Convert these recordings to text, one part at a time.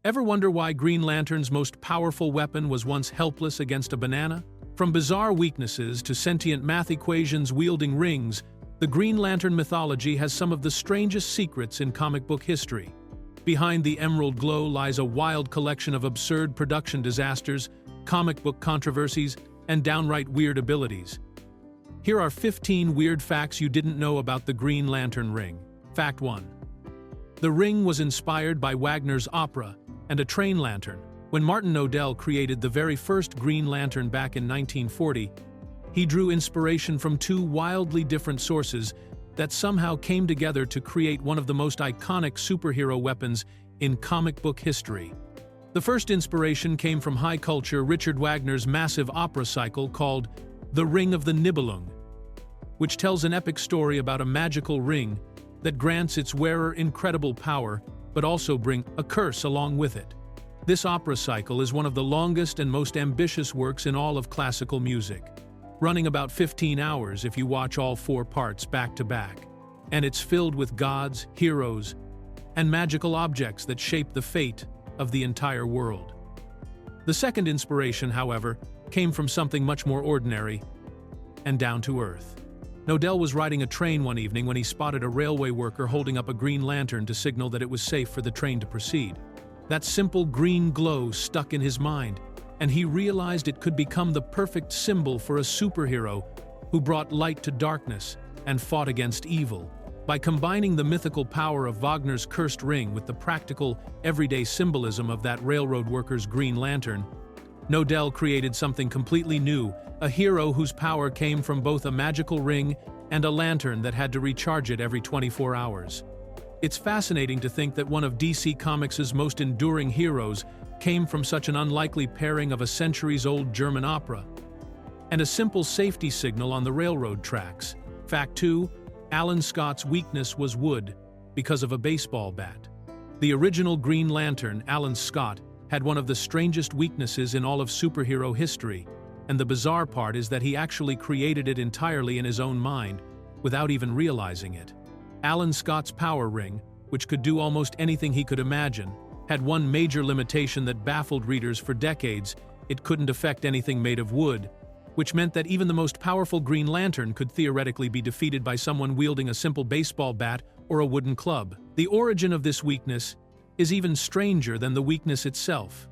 Ever wonder why Green Lantern's most powerful weapon was once helpless against a banana? From bizarre weaknesses to sentient math equations wielding rings, the Green Lantern mythology has some of the strangest secrets in comic book history. Behind the emerald glow lies a wild collection of absurd production disasters, comic book controversies, and downright weird abilities. Here are 15 weird facts you didn't know about the Green Lantern ring. Fact 1. The ring was inspired by Wagner's opera and a train lantern. When Martin Nodell created the very first Green Lantern back in 1940, he drew inspiration from two wildly different sources that somehow came together to create one of the most iconic superhero weapons in comic book history. The first inspiration came from high culture Richard Wagner's massive opera cycle called The Ring of the Nibelung, which tells an epic story about a magical ring that grants its wearer incredible power, but also brings a curse along with it. This opera cycle is one of the longest and most ambitious works in all of classical music, running about 15 hours if you watch all 4 parts back to back. And it's filled with gods, heroes, and magical objects that shape the fate of the entire world. The second inspiration, however, came from something much more ordinary and down to earth. Nodell was riding a train one evening when he spotted a railway worker holding up a green lantern to signal that it was safe for the train to proceed. That simple green glow stuck in his mind, and he realized it could become the perfect symbol for a superhero who brought light to darkness and fought against evil. By combining the mythical power of Wagner's cursed ring with the practical, everyday symbolism of that railroad worker's green lantern, Nodell created something completely new, a hero whose power came from both a magical ring and a lantern that had to recharge it every 24 hours. It's fascinating to think that one of DC Comics' most enduring heroes came from such an unlikely pairing of a centuries-old German opera and a simple safety signal on the railroad tracks. Fact 2. Alan Scott's weakness was wood because of a baseball bat. The original Green Lantern, Alan Scott, had one of the strangest weaknesses in all of superhero history, and the bizarre part is that he actually created it entirely in his own mind, without even realizing it. Alan Scott's power ring, which could do almost anything he could imagine, had one major limitation that baffled readers for decades: it couldn't affect anything made of wood, which meant that even the most powerful Green Lantern could theoretically be defeated by someone wielding a simple baseball bat or a wooden club. The origin of this weakness is even stranger than the weakness itself,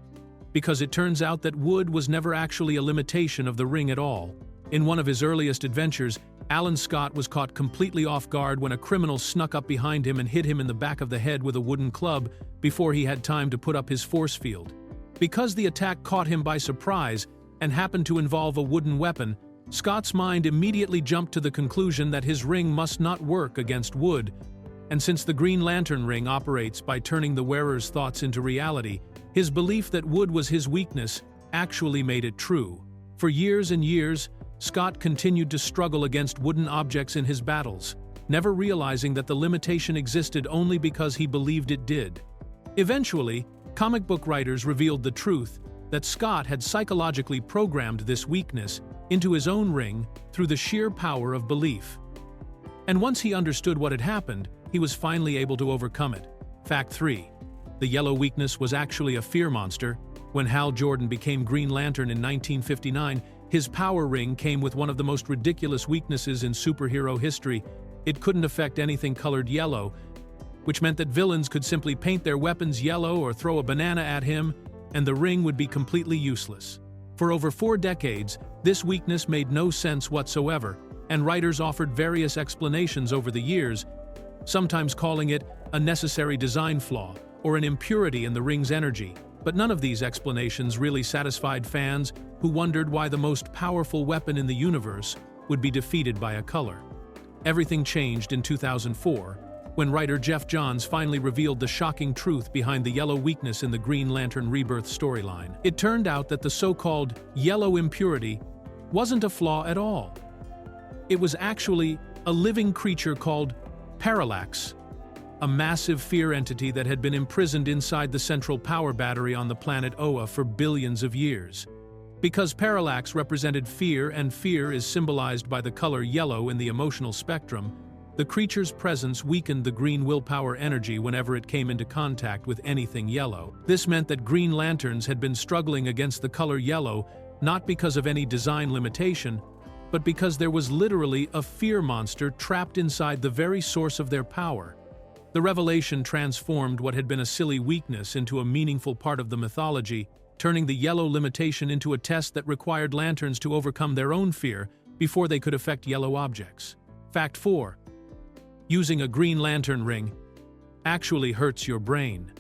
because it turns out that wood was never actually a limitation of the ring at all. In one of his earliest adventures, Alan Scott was caught completely off guard when a criminal snuck up behind him and hit him in the back of the head with a wooden club before he had time to put up his force field. Because the attack caught him by surprise and happened to involve a wooden weapon, Scott's mind immediately jumped to the conclusion that his ring must not work against wood, and since the Green Lantern ring operates by turning the wearer's thoughts into reality, his belief that wood was his weakness actually made it true. For years and years, Scott continued to struggle against wooden objects in his battles, never realizing that the limitation existed only because he believed it did. Eventually, comic book writers revealed the truth that Scott had psychologically programmed this weakness into his own ring through the sheer power of belief. And once he understood what had happened, he was finally able to overcome it. Fact 3. The yellow weakness was actually a fear monster. When Hal Jordan became Green Lantern in 1959, his power ring came with one of the most ridiculous weaknesses in superhero history. It couldn't affect anything colored yellow, which meant that villains could simply paint their weapons yellow or throw a banana at him, and the ring would be completely useless. For over 4 decades, this weakness made no sense whatsoever, and writers offered various explanations over the years, sometimes calling it a necessary design flaw or an impurity in the ring's energy. But none of these explanations really satisfied fans who wondered why the most powerful weapon in the universe would be defeated by a color. Everything changed in 2004, when writer Jeff Johns finally revealed the shocking truth behind the yellow weakness in the Green Lantern Rebirth storyline. It turned out that the so-called yellow impurity wasn't a flaw at all. It was actually a living creature called Parallax, a massive fear entity that had been imprisoned inside the central power battery on the planet Oa for billions of years. Because Parallax represented fear, and fear is symbolized by the color yellow in the emotional spectrum, The creature's presence weakened the green willpower energy whenever it came into contact with anything yellow. This meant that Green Lanterns had been struggling against the color yellow, not because of any design limitation, but because there was literally a fear monster trapped inside the very source of their power. The revelation transformed what had been a silly weakness into a meaningful part of the mythology, turning the yellow limitation into a test that required lanterns to overcome their own fear before they could affect yellow objects. Fact 4. Using a Green Lantern ring actually hurts your brain.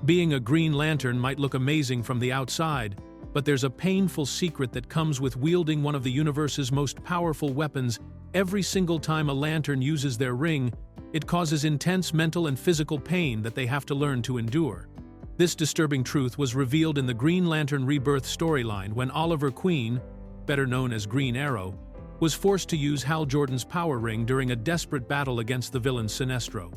Being a Green Lantern might look amazing from the outside, but there's a painful secret that comes with wielding one of the universe's most powerful weapons. Every single time a lantern uses their ring, it causes intense mental and physical pain that they have to learn to endure. This disturbing truth was revealed in the Green Lantern Rebirth storyline when Oliver Queen, better known as Green Arrow, was forced to use Hal Jordan's power ring during a desperate battle against the villain Sinestro.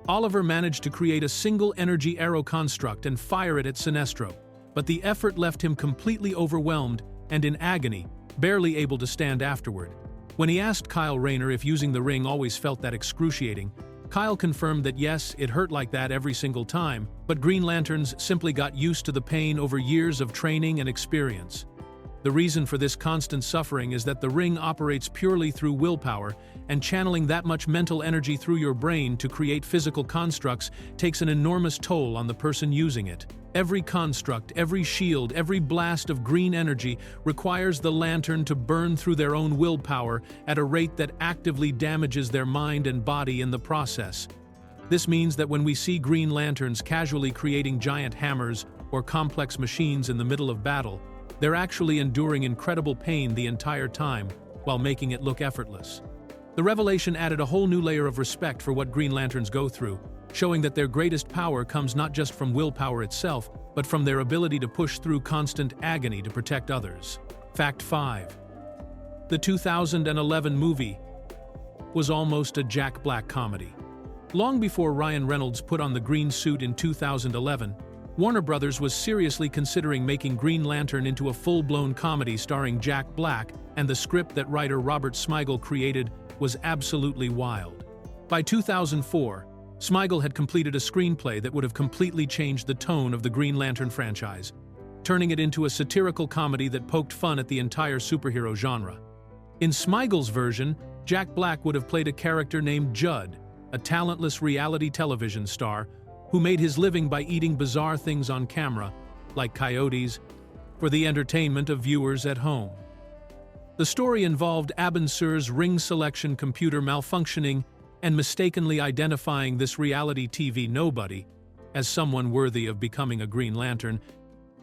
Oliver managed to create a single energy arrow construct and fire it at Sinestro, but the effort left him completely overwhelmed and in agony, barely able to stand afterward. When he asked Kyle Rayner if using the ring always felt that excruciating, Kyle confirmed that yes, it hurt like that every single time, but Green Lanterns simply got used to the pain over years of training and experience. The reason for this constant suffering is that the ring operates purely through willpower, and channeling that much mental energy through your brain to create physical constructs takes an enormous toll on the person using it. Every construct, every shield, every blast of green energy requires the lantern to burn through their own willpower at a rate that actively damages their mind and body in the process. This means that when we see Green Lanterns casually creating giant hammers or complex machines in the middle of battle, they're actually enduring incredible pain the entire time, while making it look effortless. The revelation added a whole new layer of respect for what Green Lanterns go through, showing that their greatest power comes not just from willpower itself, but from their ability to push through constant agony to protect others. Fact 5. The 2011 movie was almost a Jack Black comedy. Long before Ryan Reynolds put on the green suit in 2011, Warner Brothers was seriously considering making Green Lantern into a full-blown comedy starring Jack Black, and the script that writer Robert Smigel created was absolutely wild. By 2004, Smigel had completed a screenplay that would have completely changed the tone of the Green Lantern franchise, turning it into a satirical comedy that poked fun at the entire superhero genre. In Smigel's version, Jack Black would have played a character named Judd, a talentless reality television star who made his living by eating bizarre things on camera, like coyotes, for the entertainment of viewers at home. The story involved Abin Sur's ring selection computer malfunctioning and mistakenly identifying this reality TV nobody as someone worthy of becoming a Green Lantern,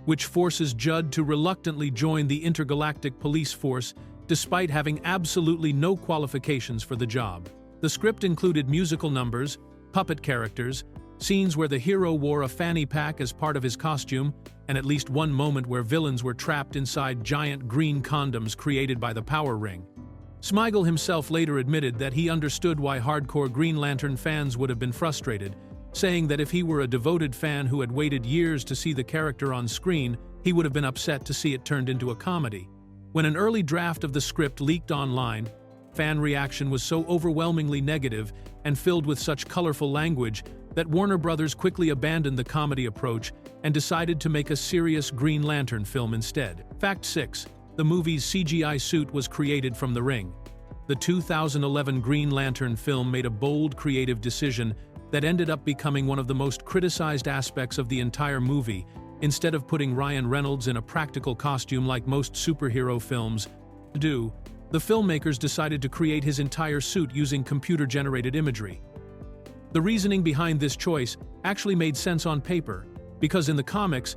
which forces Judd to reluctantly join the intergalactic police force despite having absolutely no qualifications for the job. The script included musical numbers, puppet characters, scenes where the hero wore a fanny pack as part of his costume, and at least one moment where villains were trapped inside giant green condoms created by the power ring. Smigel himself later admitted that he understood why hardcore Green Lantern fans would have been frustrated, saying that if he were a devoted fan who had waited years to see the character on screen, he would have been upset to see it turned into a comedy. When an early draft of the script leaked online, fan reaction was so overwhelmingly negative and filled with such colorful language that Warner Brothers quickly abandoned the comedy approach and decided to make a serious Green Lantern film instead. Fact 6. The movie's CGI suit was created from the ring. The 2011 Green Lantern film made a bold creative decision that ended up becoming one of the most criticized aspects of the entire movie. Instead of putting Ryan Reynolds in a practical costume like most superhero films do, the filmmakers decided to create his entire suit using computer-generated imagery. The reasoning behind this choice actually made sense on paper, because in the comics,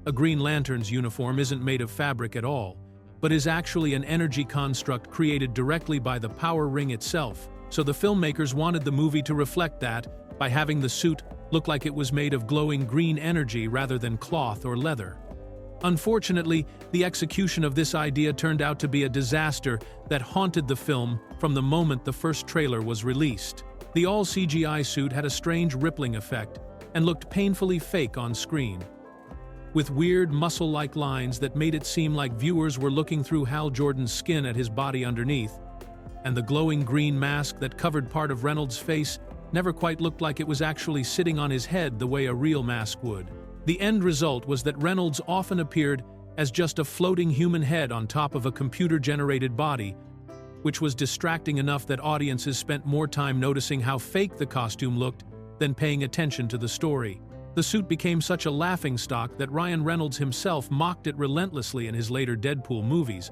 a Green Lantern's uniform isn't made of fabric at all, but is actually an energy construct created directly by the power ring itself. So the filmmakers wanted the movie to reflect that by having the suit look like it was made of glowing green energy rather than cloth or leather. Unfortunately, the execution of this idea turned out to be a disaster that haunted the film from the moment the first trailer was released. The all-CGI suit had a strange rippling effect and looked painfully fake on screen, with weird muscle-like lines that made it seem like viewers were looking through Hal Jordan's skin at his body underneath. and the glowing green mask that covered part of Reynolds' face never quite looked like it was actually sitting on his head the way a real mask would. The end result was that Reynolds often appeared as just a floating human head on top of a computer-generated body, which was distracting enough that audiences spent more time noticing how fake the costume looked than paying attention to the story. The suit became such a laughingstock that Ryan Reynolds himself mocked it relentlessly in his later Deadpool movies,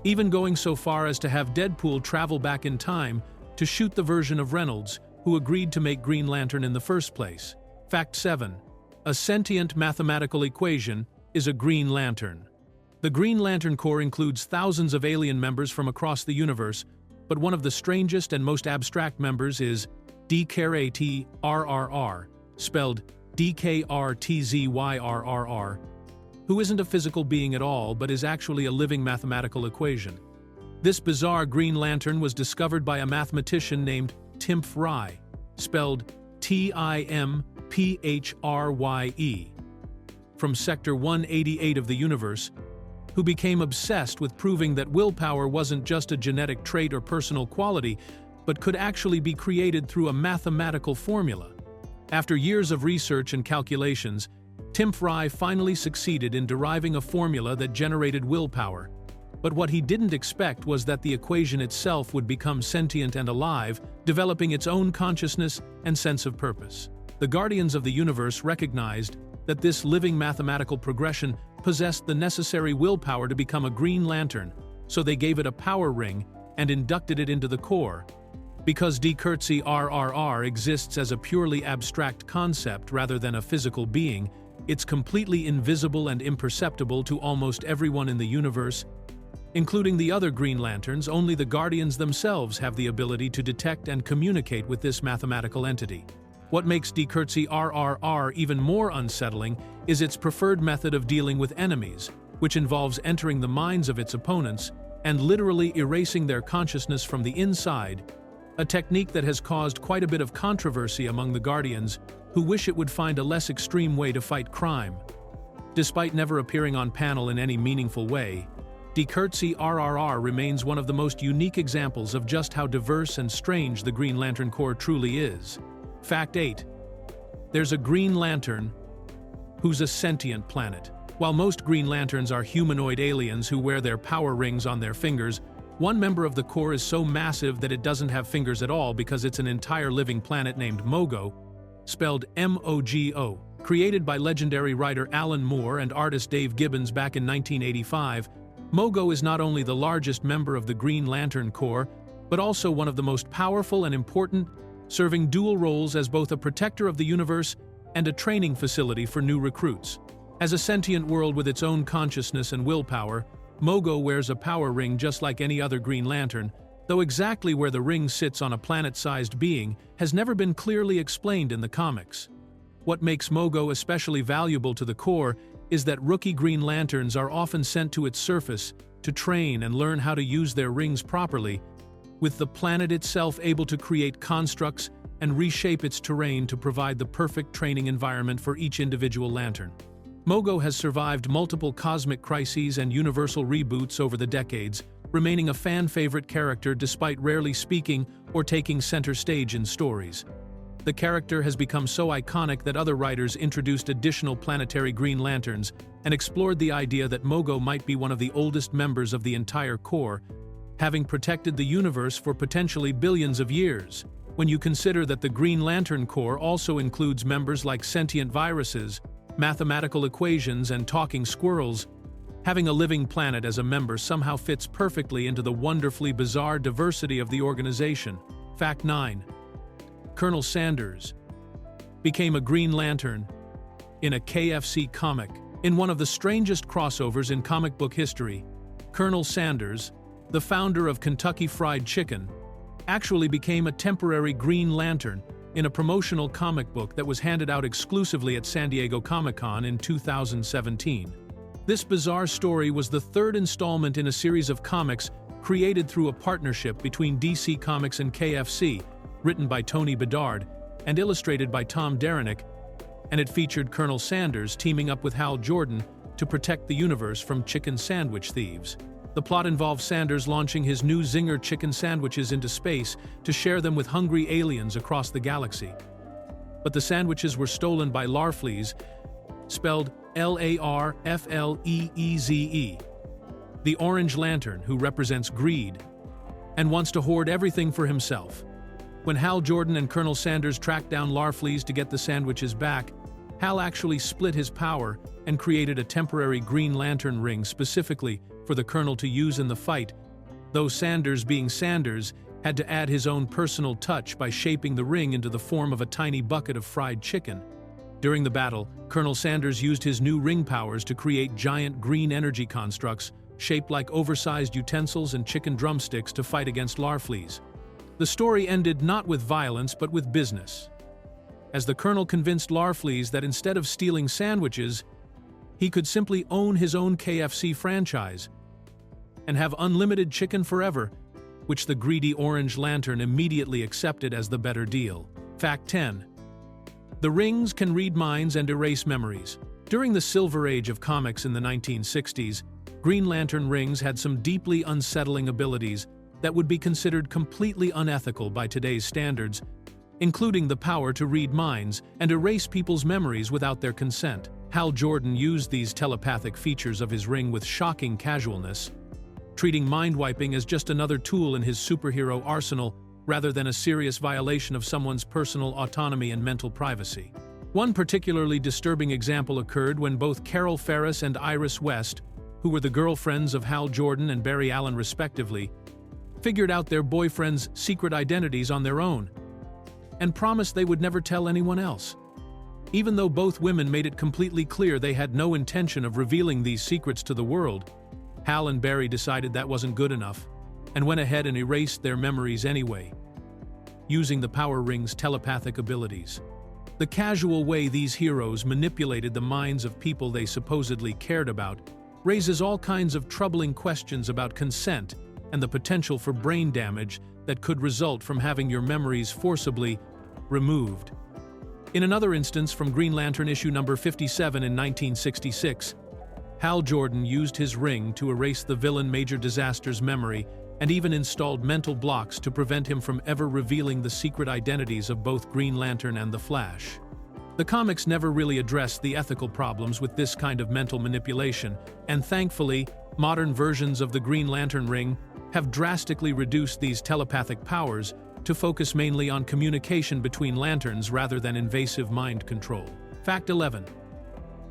even going so far as to have Deadpool travel back in time to shoot the version of Reynolds who agreed to make Green Lantern in the first place. Fact 7. A sentient mathematical equation is a Green Lantern. The Green Lantern Corps includes thousands of alien members from across the universe, but one of the strangest and most abstract members is DKRATRRR, spelled DKRTZYRRR, who isn't a physical being at all but is actually a living mathematical equation. This bizarre Green Lantern was discovered by a mathematician named Timothy Rye, spelled TIMPHRYE, from Sector 188 of the universe, who became obsessed with proving that willpower wasn't just a genetic trait or personal quality, but could actually be created through a mathematical formula. After years of research and calculations, Timothy Rye finally succeeded in deriving a formula that generated willpower. But what he didn't expect was that the equation itself would become sentient and alive, developing its own consciousness and sense of purpose. The Guardians of the Universe recognized that this living mathematical progression possessed the necessary willpower to become a Green Lantern, so they gave it a power ring and inducted it into the Corps. Because DKRTRRR exists as a purely abstract concept rather than a physical being, it's completely invisible and imperceptible to almost everyone in the universe. Including the other Green Lanterns, only the Guardians themselves have the ability to detect and communicate with this mathematical entity. What makes DKRTRRR even more unsettling is its preferred method of dealing with enemies, which involves entering the minds of its opponents and literally erasing their consciousness from the inside, a technique that has caused quite a bit of controversy among the Guardians, who wish it would find a less extreme way to fight crime. Despite never appearing on panel in any meaningful way, DKRTRRR remains one of the most unique examples of just how diverse and strange the Green Lantern Corps truly is. Fact 8. There's a Green Lantern who's a sentient planet. While most Green Lanterns are humanoid aliens who wear their power rings on their fingers, one member of the Corps is so massive that it doesn't have fingers at all because it's an entire living planet named Mogo, spelled MOGO. Created by legendary writer Alan Moore and artist Dave Gibbons back in 1985, Mogo is not only the largest member of the Green Lantern Corps, but also one of the most powerful and important, serving dual roles as both a protector of the universe and a training facility for new recruits. As a sentient world with its own consciousness and willpower, Mogo wears a power ring just like any other Green Lantern, though exactly where the ring sits on a planet-sized being has never been clearly explained in the comics. What makes Mogo especially valuable to the Corps is that rookie Green Lanterns are often sent to its surface to train and learn how to use their rings properly, with the planet itself able to create constructs and reshape its terrain to provide the perfect training environment for each individual lantern. Mogo has survived multiple cosmic crises and universal reboots over the decades, remaining a fan-favorite character despite rarely speaking or taking center stage in stories. The character has become so iconic that other writers introduced additional planetary Green Lanterns and explored the idea that Mogo might be one of the oldest members of the entire Corps, having protected the universe for potentially billions of years. When you consider that the Green Lantern Corps also includes members like sentient viruses, mathematical equations, and talking squirrels, having a living planet as a member somehow fits perfectly into the wonderfully bizarre diversity of the organization. Fact 9. Colonel Sanders became a Green Lantern in a KFC comic. In one of the strangest crossovers in comic book history, Colonel Sanders, the founder of Kentucky Fried Chicken, actually became a temporary Green Lantern in a promotional comic book that was handed out exclusively at San Diego Comic-Con in 2017. This bizarre story was the third installment in a series of comics created through a partnership between DC Comics and KFC, written by Tony Bedard and illustrated by Tom Derenick, and it featured Colonel Sanders teaming up with Hal Jordan to protect the universe from chicken sandwich thieves. The plot involves Sanders launching his new Zinger chicken sandwiches into space to share them with hungry aliens across the galaxy. But the sandwiches were stolen by Larfleeze, spelled Larfleeze, the Orange Lantern who represents greed and wants to hoard everything for himself. When Hal Jordan and Colonel Sanders tracked down Larfleeze to get the sandwiches back, Hal actually split his power and created a temporary Green Lantern ring specifically for the Colonel to use in the fight, though Sanders, being Sanders, had to add his own personal touch by shaping the ring into the form of a tiny bucket of fried chicken. During the battle, Colonel Sanders used his new ring powers to create giant green energy constructs shaped like oversized utensils and chicken drumsticks to fight against Larfleeze. The story ended not with violence but with business, as the Colonel convinced Larfleeze that instead of stealing sandwiches, he could simply own his own KFC franchise and have unlimited chicken forever, which the greedy Orange Lantern immediately accepted as the better deal. Fact 10. The rings can read minds and erase memories. During the Silver Age of comics in the 1960s, Green Lantern rings had some deeply unsettling abilities that would be considered completely unethical by today's standards, including the power to read minds and erase people's memories without their consent. Hal Jordan used these telepathic features of his ring with shocking casualness, treating mind-wiping as just another tool in his superhero arsenal rather than a serious violation of someone's personal autonomy and mental privacy. One particularly disturbing example occurred when both Carol Ferris and Iris West, who were the girlfriends of Hal Jordan and Barry Allen respectively, figured out their boyfriends' secret identities on their own and promised they would never tell anyone else. Even though both women made it completely clear they had no intention of revealing these secrets to the world, Hal and Barry decided that wasn't good enough and went ahead and erased their memories anyway, using the Power Ring's telepathic abilities. The casual way these heroes manipulated the minds of people they supposedly cared about raises all kinds of troubling questions about consent and the potential for brain damage that could result from having your memories forcibly removed. In another instance from Green Lantern issue number 57 in 1966, Hal Jordan used his ring to erase the villain Major Disaster's memory and even installed mental blocks to prevent him from ever revealing the secret identities of both Green Lantern and the Flash. The comics never really addressed the ethical problems with this kind of mental manipulation, and thankfully, modern versions of the Green Lantern ring have drastically reduced these telepathic powers to focus mainly on communication between lanterns rather than invasive mind control. Fact 11.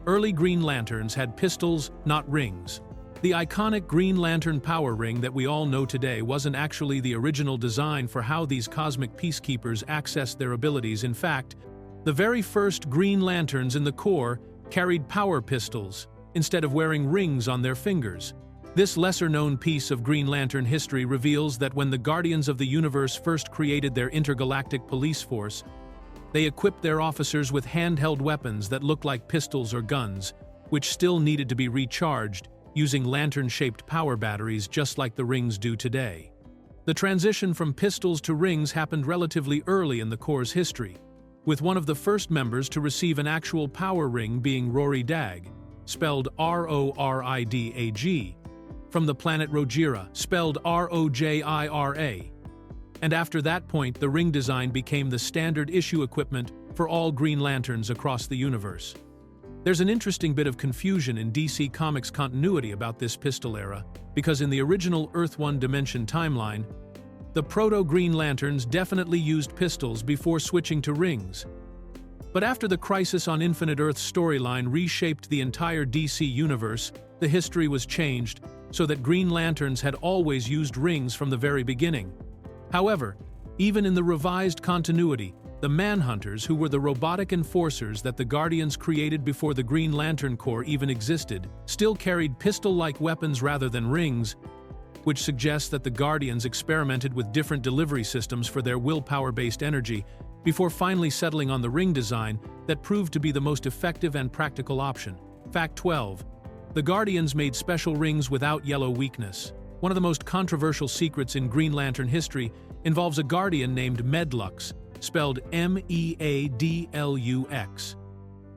Early Green Lanterns had pistols, not rings. The iconic Green Lantern power ring that we all know today wasn't actually the original design for how these cosmic peacekeepers accessed their abilities. In fact, the very first Green Lanterns in the Corps carried power pistols instead of wearing rings on their fingers. This lesser-known piece of Green Lantern history reveals that when the Guardians of the Universe first created their intergalactic police force, they equipped their officers with handheld weapons that looked like pistols or guns, which still needed to be recharged using lantern-shaped power batteries just like the rings do today. The transition from pistols to rings happened relatively early in the Corps' history, with one of the first members to receive an actual power ring being Rory Dag, spelled Roridag, from the planet Rojira, spelled Rojira. And after that point, the ring design became the standard issue equipment for all Green Lanterns across the universe. There's an interesting bit of confusion in DC Comics continuity about this pistol era, because in the original Earth 1 Dimension timeline, the proto-Green Lanterns definitely used pistols before switching to rings. But after the Crisis on Infinite Earths storyline reshaped the entire DC universe, the history was changed so that Green Lanterns had always used rings from the very beginning. However, even in the revised continuity, the Manhunters, who were the robotic enforcers that the Guardians created before the Green Lantern Corps even existed, still carried pistol-like weapons rather than rings, which suggests that the Guardians experimented with different delivery systems for their willpower-based energy before finally settling on the ring design that proved to be the most effective and practical option. Fact 12. The Guardians made special rings without yellow weakness. One of the most controversial secrets in Green Lantern history involves a Guardian named Medlux, spelled Meadlux,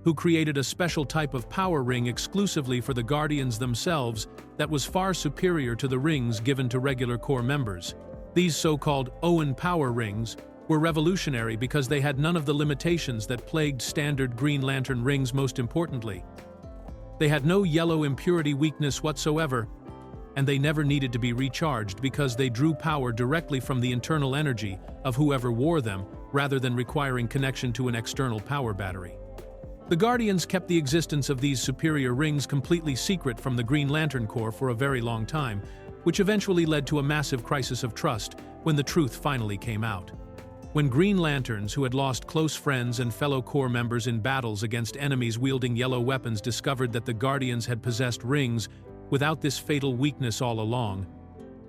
who created a special type of power ring exclusively for the Guardians themselves that was far superior to the rings given to regular Corps members. These so-called Owen power rings were revolutionary because they had none of the limitations that plagued standard Green Lantern rings. Most importantly, they had no yellow impurity weakness whatsoever, and they never needed to be recharged because they drew power directly from the internal energy of whoever wore them, rather than requiring connection to an external power battery. The Guardians kept the existence of these superior rings completely secret from the Green Lantern Corps for a very long time, which eventually led to a massive crisis of trust when the truth finally came out. When Green Lanterns, who had lost close friends and fellow Corps members in battles against enemies wielding yellow weapons, discovered that the Guardians had possessed rings without this fatal weakness all along,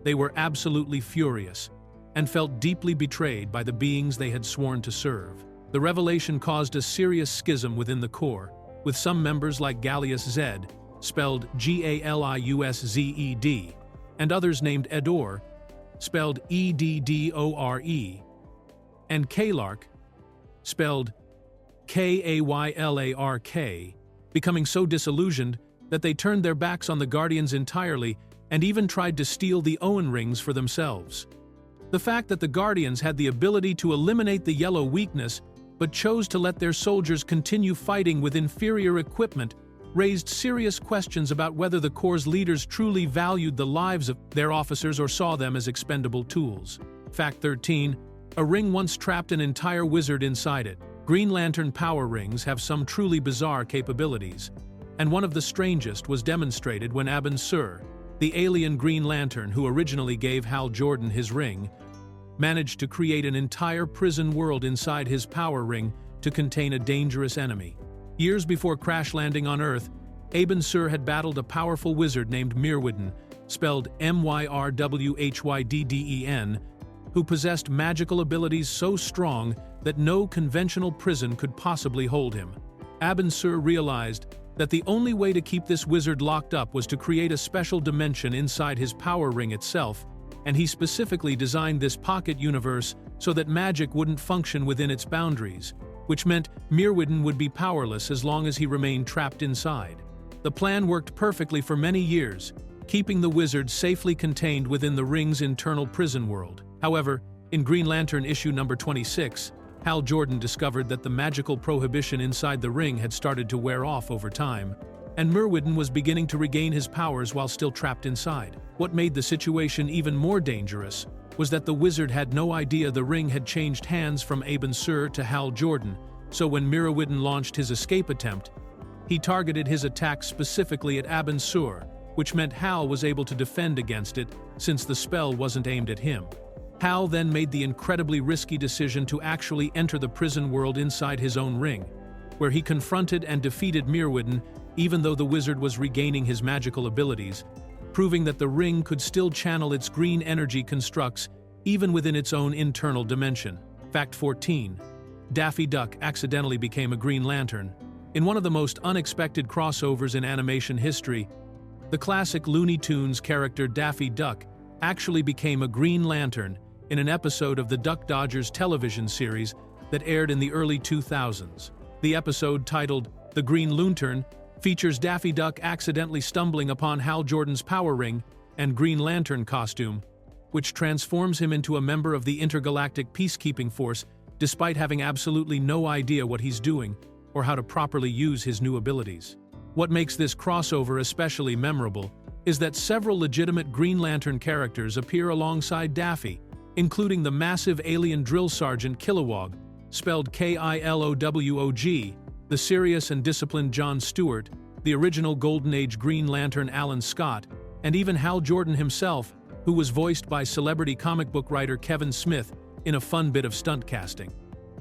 they were absolutely furious and felt deeply betrayed by the beings they had sworn to serve. The revelation caused a serious schism within the Corps, with some members like Gallius Zed, spelled Galiuszed, and others named Edor, spelled Eddore, and Kaylark, spelled Kaylark, becoming so disillusioned that they turned their backs on the Guardians entirely and even tried to steal the Owen rings for themselves. The fact that the Guardians had the ability to eliminate the yellow weakness but chose to let their soldiers continue fighting with inferior equipment raised serious questions about whether the Corps' leaders truly valued the lives of their officers or saw them as expendable tools. Fact 13. A ring once trapped an entire wizard inside it. Green Lantern power rings have some truly bizarre capabilities, and one of the strangest was demonstrated when Abin Sur, the alien Green Lantern who originally gave Hal Jordan his ring, managed to create an entire prison world inside his power ring to contain a dangerous enemy. Years before crash landing on Earth, Abin Sur had battled a powerful wizard named Myrwidden, spelled Myrwhydden, who possessed magical abilities so strong that no conventional prison could possibly hold him. Abin Sur realized that the only way to keep this wizard locked up was to create a special dimension inside his power ring itself, and he specifically designed this pocket universe so that magic wouldn't function within its boundaries, which meant Myrwidden would be powerless as long as he remained trapped inside. The plan worked perfectly for many years, keeping the wizard safely contained within the ring's internal prison world. However, in Green Lantern issue number 26, Hal Jordan discovered that the magical prohibition inside the ring had started to wear off over time, and Myrwidden was beginning to regain his powers while still trapped inside. What made the situation even more dangerous was that the wizard had no idea the ring had changed hands from Abin Sur to Hal Jordan, so when Myrwidden launched his escape attempt, he targeted his attack specifically at Abin Sur, which meant Hal was able to defend against it since the spell wasn't aimed at him. Hal then made the incredibly risky decision to actually enter the prison world inside his own ring, where he confronted and defeated Myrwidden even though the wizard was regaining his magical abilities, proving that the ring could still channel its green energy constructs even within its own internal dimension. Fact 14. Daffy Duck accidentally became a Green Lantern. In one of the most unexpected crossovers in animation history, the classic Looney Tunes character Daffy Duck actually became a Green Lantern in an episode of the Duck Dodgers television series that aired in the early 2000s. The episode, titled The Green Lantern, features Daffy Duck accidentally stumbling upon Hal Jordan's power ring and Green Lantern costume, which transforms him into a member of the intergalactic peacekeeping force despite having absolutely no idea what he's doing or how to properly use his new abilities. What makes this crossover especially memorable is that several legitimate Green Lantern characters appear alongside Daffy, including the massive alien drill sergeant Kilowog, spelled Kilowog, the serious and disciplined John Stewart, the original Golden Age Green Lantern Alan Scott, and even Hal Jordan himself, who was voiced by celebrity comic book writer Kevin Smith in a fun bit of stunt casting.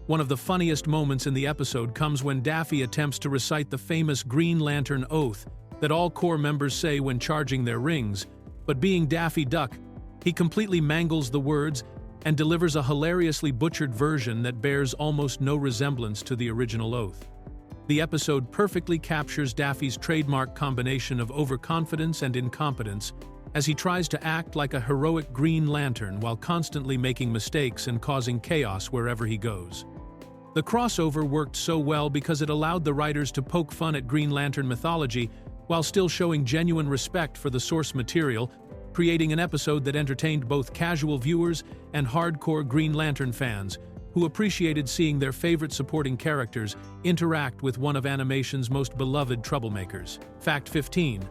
One of the funniest moments in the episode comes when Daffy attempts to recite the famous Green Lantern oath that all Corps members say when charging their rings, but being Daffy Duck, he completely mangles the words and delivers a hilariously butchered version that bears almost no resemblance to the original oath. The episode perfectly captures Daffy's trademark combination of overconfidence and incompetence as he tries to act like a heroic Green Lantern while constantly making mistakes and causing chaos wherever he goes. The crossover worked so well because it allowed the writers to poke fun at Green Lantern mythology while still showing genuine respect for the source material, creating an episode that entertained both casual viewers and hardcore Green Lantern fans, who appreciated seeing their favorite supporting characters interact with one of animation's most beloved troublemakers. Fact 15.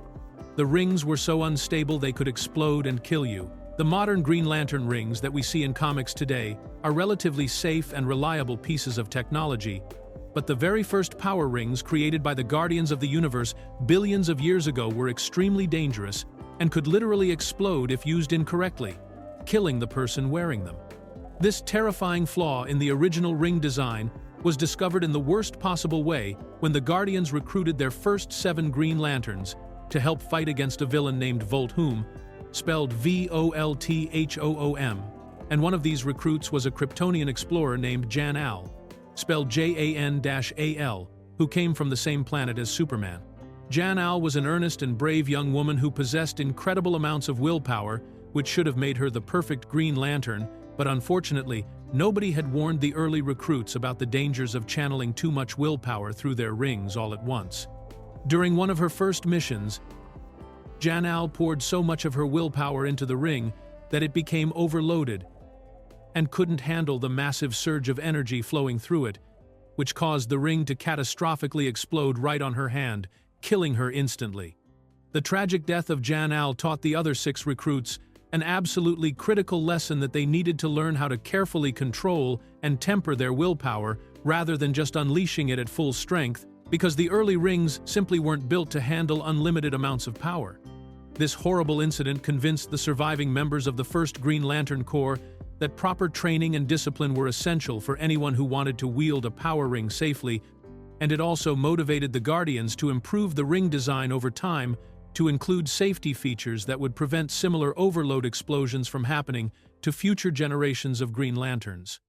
The rings were so unstable they could explode and kill you. The modern Green Lantern rings that we see in comics today are relatively safe and reliable pieces of technology, but the very first power rings created by the Guardians of the Universe billions of years ago were extremely dangerous and could literally explode if used incorrectly, killing the person wearing them. This terrifying flaw in the original ring design was discovered in the worst possible way when the Guardians recruited their first 7 Green Lanterns to help fight against a villain named Volthoom, spelled Volthoom, and one of these recruits was a Kryptonian explorer named Jan-Al, spelled Jan-Al, who came from the same planet as Superman. Jan-Al was an earnest and brave young woman who possessed incredible amounts of willpower, which should have made her the perfect Green Lantern, but unfortunately, nobody had warned the early recruits about the dangers of channeling too much willpower through their rings all at once. During one of her first missions, Jan-Al poured so much of her willpower into the ring that it became overloaded and couldn't handle the massive surge of energy flowing through it, which caused the ring to catastrophically explode right on her hand, killing her instantly. The tragic death of Jan-Al taught the other 6 recruits an absolutely critical lesson that they needed to learn how to carefully control and temper their willpower rather than just unleashing it at full strength, because the early rings simply weren't built to handle unlimited amounts of power. This horrible incident convinced the surviving members of the first Green Lantern Corps that proper training and discipline were essential for anyone who wanted to wield a power ring safely, and it also motivated the Guardians to improve the ring design over time to include safety features that would prevent similar overload explosions from happening to future generations of Green Lanterns.